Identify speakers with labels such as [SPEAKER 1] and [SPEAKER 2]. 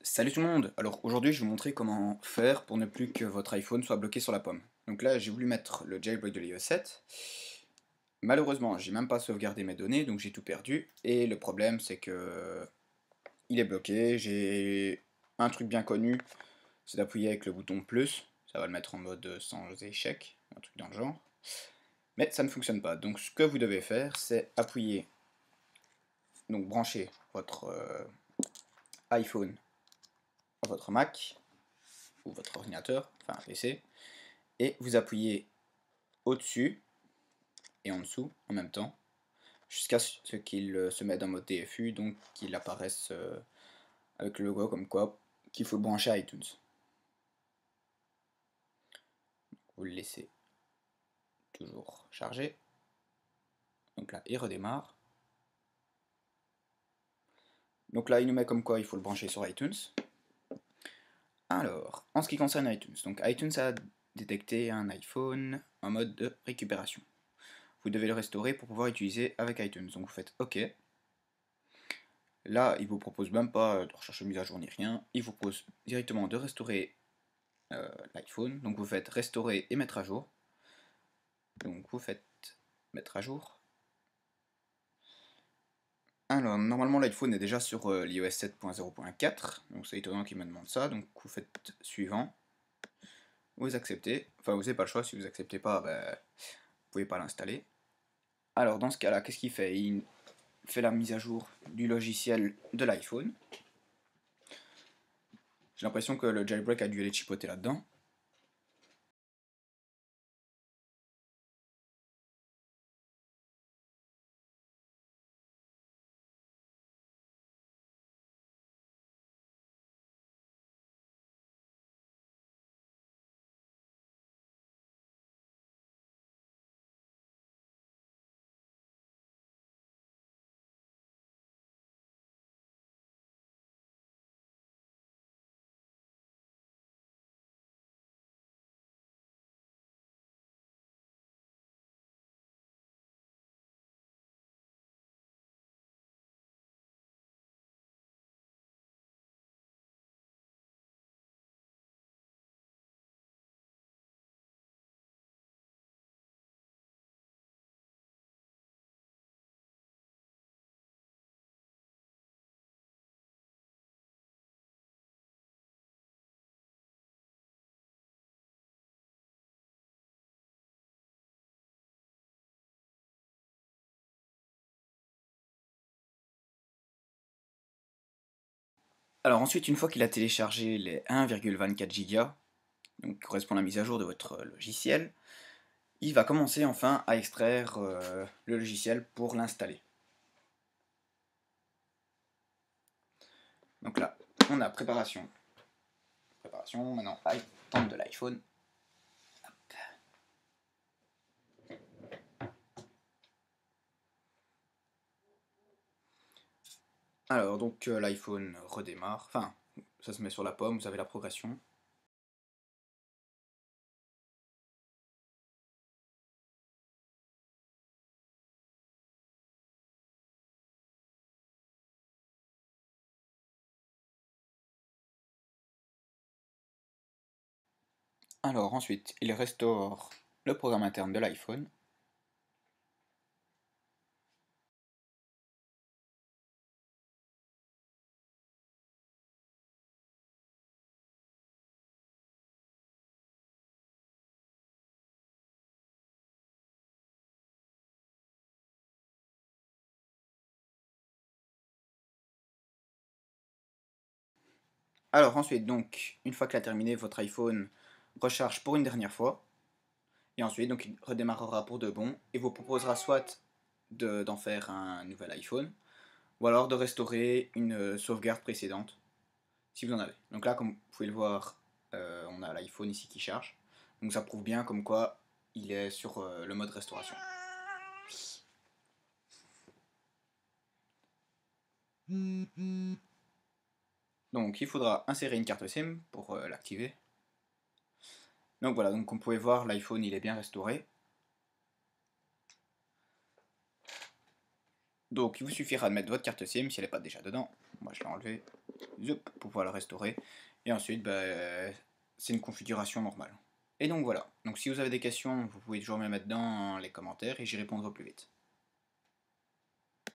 [SPEAKER 1] Salut tout le monde! Alors aujourd'hui je vais vous montrer comment faire pour ne plus que votre iPhone soit bloqué sur la pomme. Donc là j'ai voulu mettre le jailbreak de l'iOS 7. Malheureusement j'ai même pas sauvegardé mes données donc j'ai tout perdu. Et le problème c'est que il est bloqué. J'ai un truc bien connu, c'est d'appuyer avec le bouton plus. Ça va le mettre en mode sans échec, un truc dans le genre. Mais ça ne fonctionne pas. Donc ce que vous devez faire c'est appuyer, donc brancher votre iPhone à votre Mac ou votre ordinateur, enfin un PC. Et vous appuyez au-dessus et en dessous en même temps, jusqu'à ce qu'il se mette en mode DFU, donc qu'il apparaisse avec le logo comme quoi qu'il faut le brancher à iTunes. Vous le laissez toujours charger. Donc là, il redémarre. Donc là, il nous met comme quoi il faut le brancher sur iTunes. Alors, en ce qui concerne iTunes, donc iTunes a détecté un iPhone en mode de récupération. Vous devez le restaurer pour pouvoir utiliser avec iTunes. Donc vous faites OK. Là, il vous propose même pas de rechercher mise à jour ni rien. Il vous propose directement de restaurer l'iPhone. Donc vous faites restaurer et mettre à jour. Donc vous faites mettre à jour. Alors normalement l'iPhone est déjà sur l'iOS 7.0.4. Donc c'est étonnant qu'il me demande ça. Donc vous faites suivant. Vous acceptez. Enfin vous n'avez pas le choix. Si vous acceptez pas, ben, vous pouvez pas l'installer. Alors dans ce cas là, qu'est-ce qu'il fait? Il fait la mise à jour du logiciel de l'iPhone. J'ai l'impression que le jailbreak a dû aller chipoter là-dedans. Alors ensuite, une fois qu'il a téléchargé les 1,24 Go, donc qui correspond à la mise à jour de votre logiciel, il va commencer enfin à extraire le logiciel pour l'installer. Donc là, on a préparation. Préparation, maintenant, tente de l'iPhone. Alors donc l'iPhone redémarre, enfin, ça se met sur la pomme, vous avez la progression. Alors ensuite, il restaure le programme interne de l'iPhone. Alors ensuite, donc, une fois qu'il a terminé, votre iPhone recharge pour une dernière fois. Et ensuite, donc, il redémarrera pour de bon et vous proposera soit d'en faire un nouvel iPhone, ou alors de restaurer une sauvegarde précédente, si vous en avez. Donc là, comme vous pouvez le voir, on a l'iPhone ici qui charge. Donc ça prouve bien comme quoi il est sur le mode restauration. Donc il faudra insérer une carte SIM pour l'activer. Donc voilà, donc comme vous pouvez voir, l'iPhone il est bien restauré. Donc il vous suffira de mettre votre carte SIM si elle n'est pas déjà dedans. Moi je l'ai enlevé, zoup, pour pouvoir la restaurer. Et ensuite, c'est une configuration normale. Et donc voilà. Donc si vous avez des questions, vous pouvez toujours me les mettre dans les commentaires et j'y répondrai au plus vite.